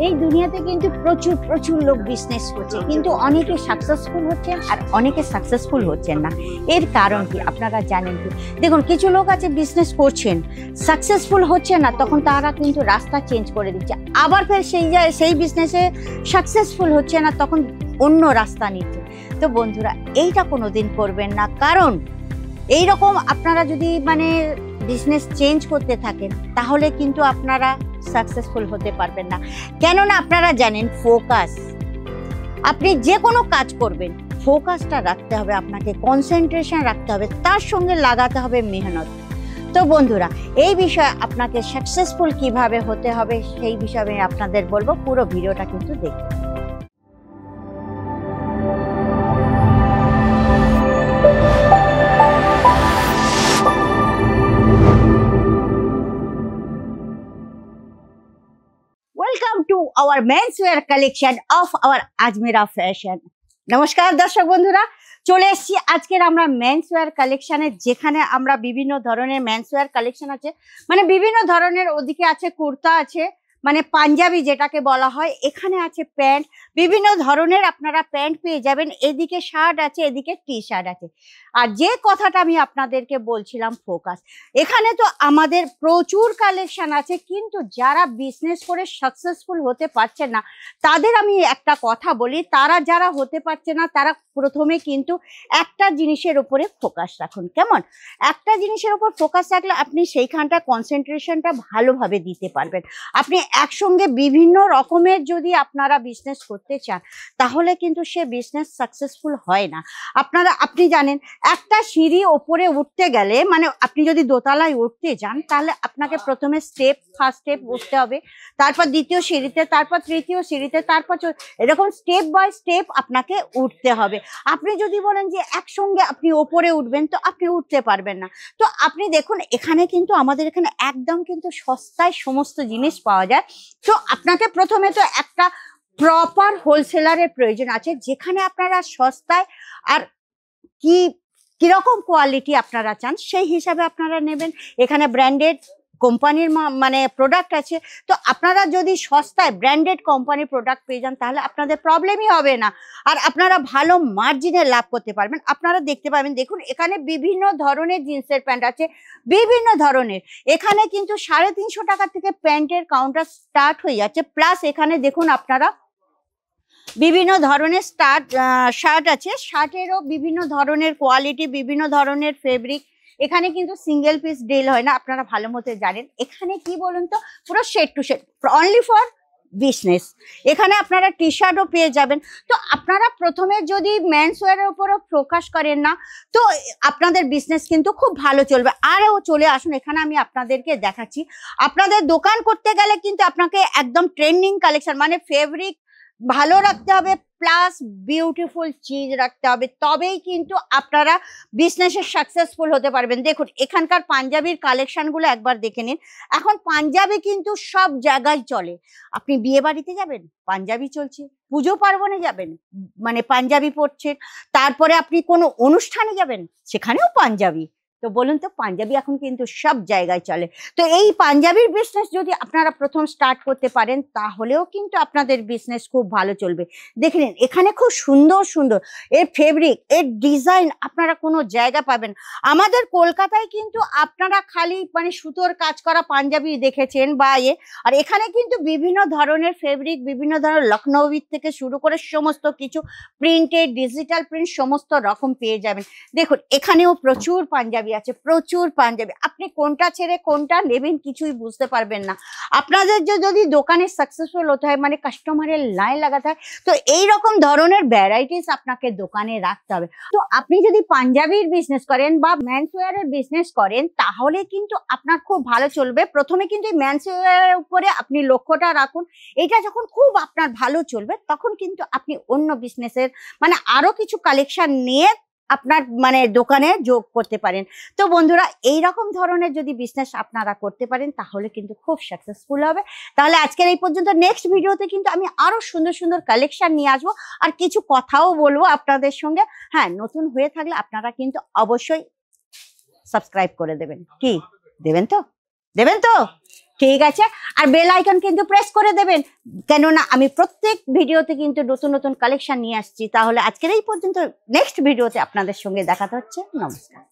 এই দুনিয়াতে কিন্তু প্রচুর প্রচুর লোক বিজনেস করছে, কিন্তু অনেকে সাকসেসফুল হচ্ছেন আর অনেকে সাকসেসফুল হচ্ছেন না। এর কারণ কি আপনারা জানেন কি? দেখুন, কিছু লোক আছে বিজনেস করছেন, সাকসেসফুল হচ্ছে না, তখন তারা কিন্তু রাস্তা চেঞ্জ করে দিচ্ছে। আবার ফের সেই বিজনেসে সাকসেসফুল হচ্ছে না, তখন অন্য রাস্তা নিচ্ছে। তো বন্ধুরা, এইটা কোনোদিন করবেন না, কারণ এইরকম আপনারা যদি বিজনেস চেঞ্জ করতে থাকেন তাহলে কিন্তু আপনারা সাকসেসফুল হতে পারবেন না। কেননা আপনারা জানেন, ফোকাস, আপনি যে কোনো কাজ করবেন ফোকাসটা রাখতে হবে, আপনাকে কনসেন্ট্রেশন রাখতে হবে, তার সঙ্গে লাগাতে হবে মেহনত। তো বন্ধুরা, এই বিষয়ে আপনাকে সাকসেসফুল কিভাবে হতে হবে সেই বিষয়ে আপনাদের বলবো, পুরো ভিডিওটা কিন্তু দেখুন। Welcome to our menswear collection of our Ajmera fashion. নমস্কার দর্শক বন্ধুরা, চলে এসেছি আজকের আমরা মেন্সওয়্যার কালেকশনে, যেখানে আমরা বিভিন্ন ধরনের মেন্সওয়্যার কালেকশন আছে, বিভিন্ন ধরনের, ওদিকে আছে কুর্তা আছে, পাঞ্জাবি যেটাকে বলা হয়, এখানে আছে প্যান্ট, বিভিন্ন ধরনের আপনারা প্যান্ট পেয়ে যাবেন, এদিকে শার্ট আছে, এদিকে টি শার্ট আছে। আর যে কথাটা আমি আপনাদেরকে বলছিলাম, ফোকাস, এখানে তো আমাদের প্রচুর কালেকশন আছে, কিন্তু যারা বিজনেস করে সাকসেসফুল হতে পারছে না তাদের আমি একটা কথা বলি, তারা যারা হতে পারছে না তারা প্রথমে কিন্তু একটা জিনিসের উপরে ফোকাস রাখুন। কেমন? একটা জিনিসের উপর ফোকাস রাখলে আপনি সেইখানটা কনসেন্ট্রেশনটা ভালোভাবে দিতে পারবেন। আপনি একসঙ্গে বিভিন্ন রকমের যদি আপনারা বিজনেস করতে চান তাহলে কিন্তু সে বিজনেস সাকসেসফুল হয় না। আপনি জানেন, একটা সিঁড়ি ওপরে উঠতে গেলে, আপনি যদি দোতলায় উঠতে যান তাহলে আপনাকে প্রথমে ফার্স্ট স্টেপ উঠতে হবে, তারপর দ্বিতীয় সিঁড়িতে, তারপর তৃতীয় সিঁড়িতে, তারপর এরকম স্টেপ বাই স্টেপ আপনাকে উঠতে হবে। আপনি যদি বলেন যে একসঙ্গে আপনি ওপরে উঠবেন, তো আপনি উঠতে পারবেন না। তো আপনি দেখুন, এখানে কিন্তু আমাদের এখানে একদম কিন্তু সস্তায় সমস্ত জিনিস পাওয়া যায়। তো আপনাকে প্রথমে তো একটা প্রপার হোলসেলারের প্রয়োজন আছে, যেখানে আপনারা সস্তায় আর কিরকম কোয়ালিটি আপনারা চান সেই হিসাবে আপনারা নেবেন। এখানে ব্র্যান্ডেড কোম্পানির প্রোডাক্ট আছে। তো আপনারা যদি সস্তায় ব্র্যান্ডেড কোম্পানির প্রোডাক্ট পেয়ে যান তাহলে আপনাদের প্রবলেমই হবে না, আর আপনারা ভালো মার্জিনে লাভ করতে পারবেন। আপনারা দেখতে পাবেন, দেখুন এখানে বিভিন্ন ধরনের জিন্সের প্যান্ট আছে, বিভিন্ন ধরনের। এখানে কিন্তু 350 টাকা থেকে প্যান্টের কাউন্টার স্টার্ট হয়ে যাচ্ছে। প্লাস এখানে দেখুন আপনারা বিভিন্ন ধরনের শার্ট আছে, শার্টেরও বিভিন্ন ধরনের কোয়ালিটি, বিভিন্ন ধরনের ফেব্রিক। এখানে কিন্তু সিঙ্গেল পিস ডিল হয় না, আপনারা ভালো মতো জানেন। এখানে কি বলুন তো, পুরো set to set, only for business. এখানে আপনারা টি শার্টও পেয়ে যাবেন। তো আপনারা প্রথমে যদি মেন্সওয়্যারের উপরও ফোকাস করেন না, তো আপনাদের বিজনেস কিন্তু খুব ভালো চলবে। আরও চলে আসুন, এখানে আমি আপনাদেরকে দেখাচ্ছি। আপনাদের দোকান করতে গেলে কিন্তু আপনাকে একদম ট্রেন্ডিং কালেকশন, ফেব্রিক ভালো রাখতে হবে, প্লাস বিউটিফুল চিজ রাখতে হবে, তবেই কিন্তু আপনারা বিজনেসে সাকসেসফুল হতে পারবেন। দেখুন এখানকার পাঞ্জাবির কালেকশনগুলো একবার দেখে নিন। এখন পাঞ্জাবি কিন্তু সব জায়গায় চলে। আপনি বিয়ে বাড়িতে যাবেন, পাঞ্জাবি চলছে, পুজো পার্বণে যাবেন পাঞ্জাবি পরছেন, তারপরে আপনি কোনো অনুষ্ঠানে যাবেন সেখানেও পাঞ্জাবি। তো বলুন তো, পাঞ্জাবি এখন কিন্তু সব জায়গায় চলে। তো এই পাঞ্জাবির বিজনেস যদি আপনারা প্রথম স্টার্ট করতে পারেন তাহলেও কিন্তু আপনাদের বিজনেস খুব ভালো চলবে। দেখে নিন, এখানে খুব সুন্দর সুন্দর এর ফেব্রিক, এর ডিজাইন আপনারা কোনো জায়গা পাবেন। আমাদের কলকাতায় কিন্তু আপনারা খালি সুতোর কাজ করা পাঞ্জাবি দেখেছেন আর এখানে কিন্তু বিভিন্ন ধরনের ফেব্রিক, বিভিন্ন ধরনের লখনৌই থেকে শুরু করে সমস্ত কিছু প্রিন্টেড, ডিজিটাল প্রিন্ট সমস্ত রকম পেয়ে যাবেন। দেখুন এখানেও প্রচুর পাঞ্জাবি আছে, প্রচুর পাঞ্জাবি। আপনি কোনটা ছেড়ে কোনটা নেবেন কিছুই বুঝতে পারবেন না। আপনাদের যদি দোকানে সাকসেসফুল হতে হয়, কাস্টমারের লাইন লাগাতে হয়, তো এই রকম ধরনের ভ্যারাইটিস আপনাকে দোকানে রাখতে হবে। তো আপনি যদি পাঞ্জাবির বিজনেস করেন বা মেন্সওয়্যারের বিজনেস করেন তাহলে কিন্তু আপনার খুব ভালো চলবে। প্রথমে কিন্তু এই মেন্সওয়্যারের উপরে আপনি লক্ষ্যটা রাখুন। এটা যখন খুব আপনার ভালো চলবে তখন কিন্তু আপনি অন্য বিজনেসের আরো কিছু কালেকশন নিয়ে আপনার দোকানে যোগ করতে পারেন। তো বন্ধুরা, এই রকম ধরনের যদি বিজনেস আপনারা করতে পারেন তাহলে কিন্তু খুব সাকসেসফুল হবে। তাহলে আজকের এই পর্যন্ত। নেক্সট ভিডিওতে কিন্তু আমি আরো সুন্দর সুন্দর কালেকশন নিয়ে আসবো আর কিছু কথাও বলবো আপনাদের সঙ্গে। হ্যাঁ, নতুন হয়ে থাকলে আপনারা কিন্তু অবশ্যই সাবস্ক্রাইব করে দেবেন। কি দেবেন তো? দেবেন তো? ঠিক আছে, আর বেল আইকন কিন্তু প্রেস করে দেবেন, কেননা আমি প্রত্যেক ভিডিওতে কিন্তু নতুন নতুন কালেকশন নিয়ে আসছি। তাহলে আজকের এই পর্যন্ত, নেক্সট ভিডিওতে আপনাদের সঙ্গে দেখা হচ্ছে। নমস্কার।